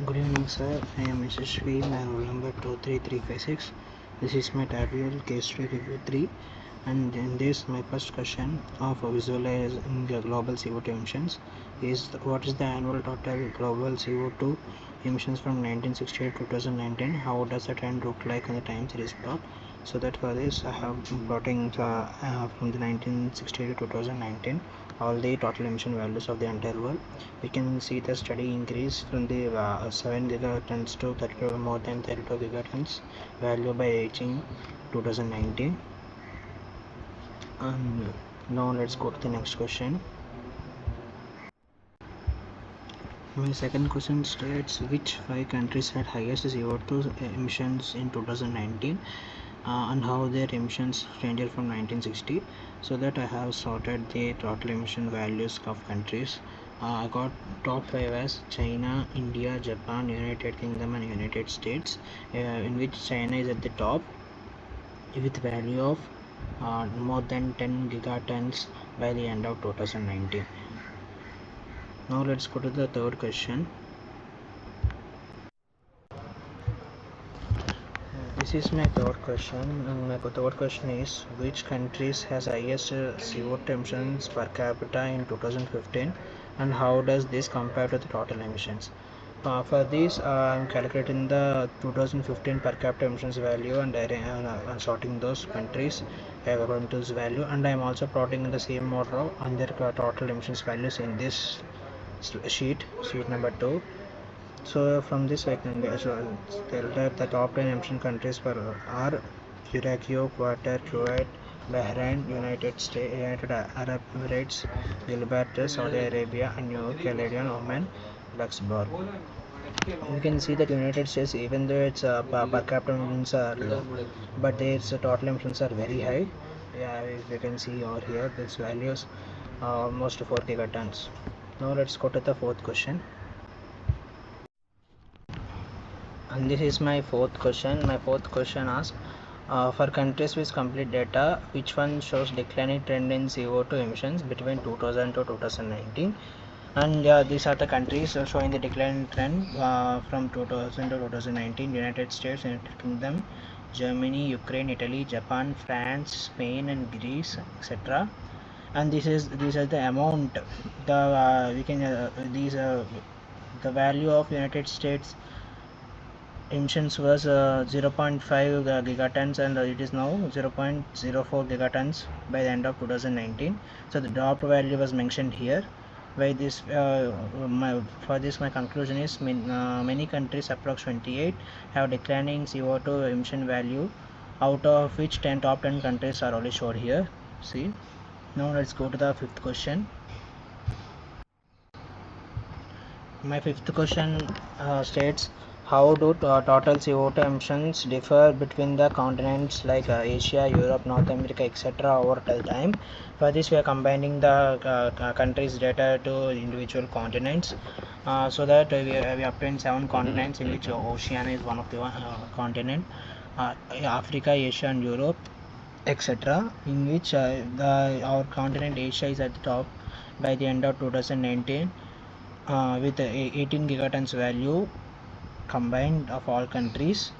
Good evening, sir. I am Mr. Shri, my roll number 23356. This is my Tableau case review 3, and in this, my first question of visualizing the global CO2 emissions is what is the annual total global CO2 emissions from 1968 to 2019? How does the trend look like on the time series plot? So that for this, I have plotting from the 1968 to 2019 all the total emission values of the entire world. We can see the steady increase from the 7 gigatons to 32, more than 32 gigatons value by reaching 2019. And now let's go to the next question. My second question states which 5 countries had highest CO2 emissions in 2019 and how their emissions changed from 1960. So that I have sorted the total emission values of countries. I got top 5 as China, India, Japan, United Kingdom and United States, in which China is at the top with value of more than 10 gigatons by the end of 2019. Now let's go to the third question. This is my third question, and my third question is which countries has highest CO2 emissions per capita in 2015 and how does this compare to the total emissions? For this, I'm calculating the 2015 per capita emissions value and sorting those countries according to this value, and I'm also plotting in the same order on their total emissions values in this sheet number 2. So from this I can tell that the top 10 emission countries are Iraq, Qatar, Kuwait, Bahrain, United States, United Arab Emirates, Gibraltar, Saudi Arabia, and New Caledonia, Oman, Luxembourg. You can see that United States, even though its per capita emissions are low, but its total emissions are very high. Yeah, you can see over here, this values almost 4 gigatons. Now let's go to the fourth question. And this is my fourth question. My fourth question asks for countries with complete data, which one shows declining trend in CO2 emissions between 2000 to 2019? And these are the countries showing the declining trend from 2000 to 2019: United States, United Kingdom, Germany, Ukraine, Italy, Japan, France, Spain, and Greece, etc. And these are the amount. The we can the value of United States emissions was 0.5 gigatons, and it is now 0.04 gigatons by the end of 2019. So the dropped value was mentioned here. By this for this my conclusion is many countries, approx 28, have declining CO2 emission value, out of which top 10 countries are already showed here. See, now let's go to the fifth question. My fifth question states how do total CO2 emissions differ between the continents like Asia, Europe, North America, etc. over time. For this we are combining the countries' data to individual continents, so that we obtain 7 continents, in which Oceania is one of the continent, Africa, Asia and Europe, etc., in which our continent Asia is at the top by the end of 2019 with 18 gigatons value combined of all countries.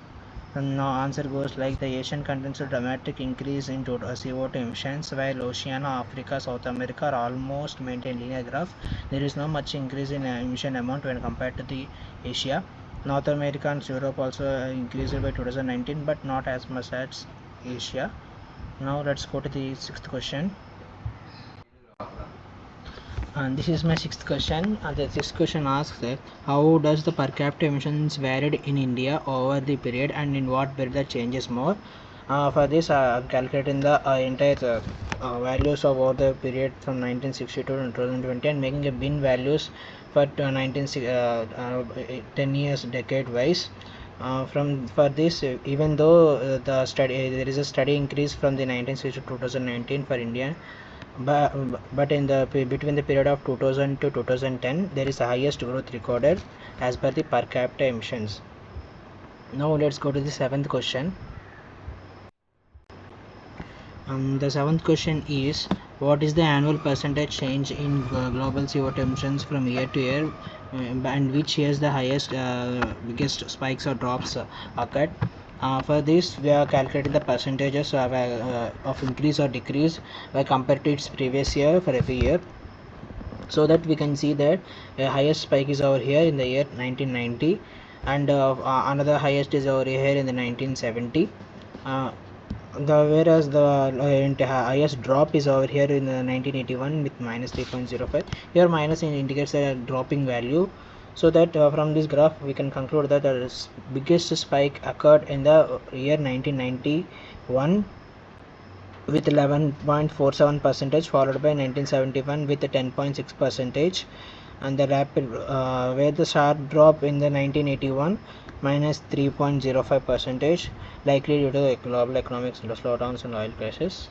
And now answer goes like the Asian continents a dramatic increase in total CO2 emissions, while Oceania, Africa, South America are almost maintain linear graph. There is no much increase in emission amount when compared to the Asia. North America and Europe also increased by 2019, but not as much as Asia. Now let's go to the sixth question. And this is my sixth question. The sixth question asks that how does the per capita emissions varied in India over the period, and in what period the changes more? For this, I'm calculating the entire values of over the period from 1962 to 2020 and making a bin values for 10 years decade wise. For this, even though there is a steady increase from the 1960 to 2019 for India, but in the between the period of 2000 to 2010 there is the highest growth recorded as per the per capita emissions. Now let's go to the seventh question. The seventh question is What is the annual percentage change in global CO2 emissions from year to year, and which years the highest biggest spikes or drops occurred? For this, we are calculating the percentages of increase or decrease by compared to its previous year for every year, so that we can see that the highest spike is over here in the year 1990, and another highest is over here in the 1970. Whereas the highest drop is over here in 1981 with minus 3.05. Here minus indicates a dropping value, so that from this graph we can conclude that the biggest spike occurred in the year 1991 with 11.47 percentage, followed by 1971 with 10.6 percentage, and the rapid where the sharp drop in the 1981 minus 3.05 percentage, likely due to the global economic slowdowns and oil prices.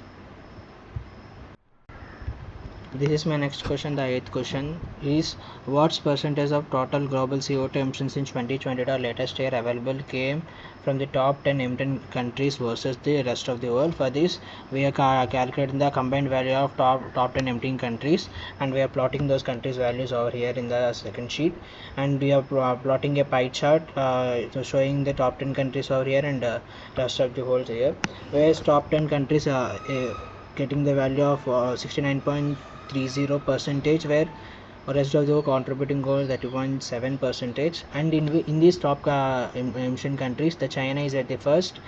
This is my next question. The 8th question is, what percentage of total global CO2 emissions in 2020 or latest year available came from the top 10 emitting countries versus the rest of the world? For this, we are calculating the combined value of top 10 emitting countries, and we are plotting those countries' values over here in the second sheet, and we are plotting a pie chart showing the top 10 countries over here and rest of the world here, whereas top 10 countries getting the value of 69.30 percentage, where rest of the contributing goal 30.7 percentage, and in these top emission countries, the China is at the first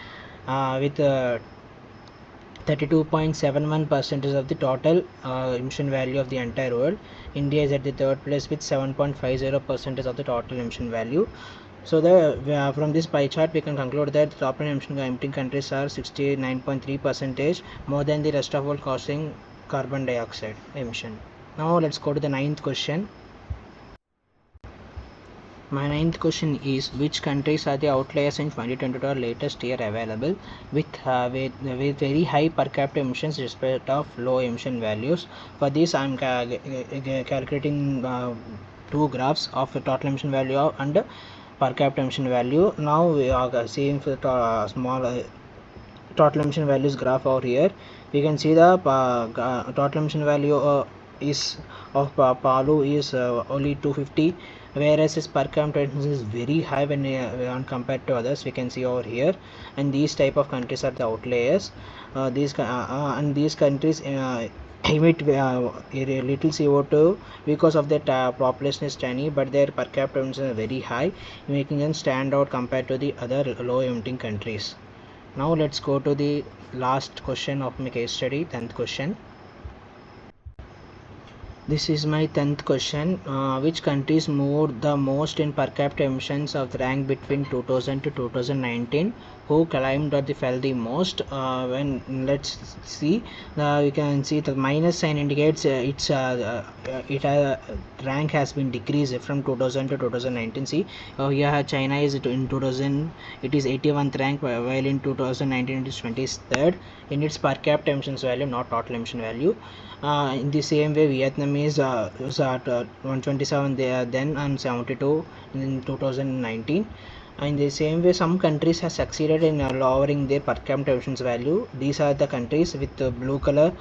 with 32.71 percentage of the total emission value of the entire world. India is at the third place with 7.50 percentage of the total emission value. So from this pie chart we can conclude that the top 10 emitting countries are 69.3 percentage more than the rest of world, causing carbon dioxide emission. Now let's go to the 9th question. My 9th question is, which countries are the outliers in 2022 or latest year available with very high per capita emissions respect of low emission values? For this, I am calculating two graphs of the total emission value and per capita emission value. Now we are seeing for the small total emission values graph over here. We can see the total emission value is of Palu is only 250, whereas his per capita is very high when compared to others. We can see over here, and these type of countries are the outliers. These countries emit a little CO2 because of their population is tiny, but their per capita emissions are very high, making them stand out compared to the other low emitting countries. Now let's go to the last question of my case study, 10th question. This is my 10th question. Which countries moved the most in per capita emissions of the rank between 2000 to 2019? Who climbed or fell the most? Let's see. We can see the minus sign indicates its rank has been decreased from 2000 to 2019. See, here China is in 2000, it is 81th rank, while in 2019 it is 23rd in its per capita emissions value, not total emission value. In the same way, Vietnam was at 127 there then and 72 in 2019. In the same way, some countries have succeeded in lowering their per capita emissions value. These are the countries with the blue color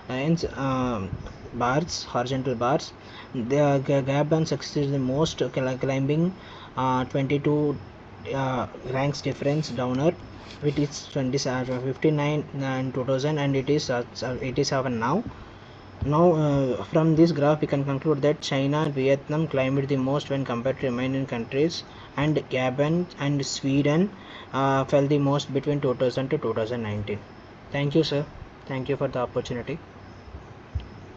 and bars, horizontal bars. Gabon succeeded the most, climbing 22 ranks difference downward, with its 59 in 2000, and it is 87 now. From this graph we can conclude that China and Vietnam climbed the most when compared to remaining countries, and Gabon and Sweden fell the most between 2000 to 2019. Thank you, sir. Thank you for the opportunity.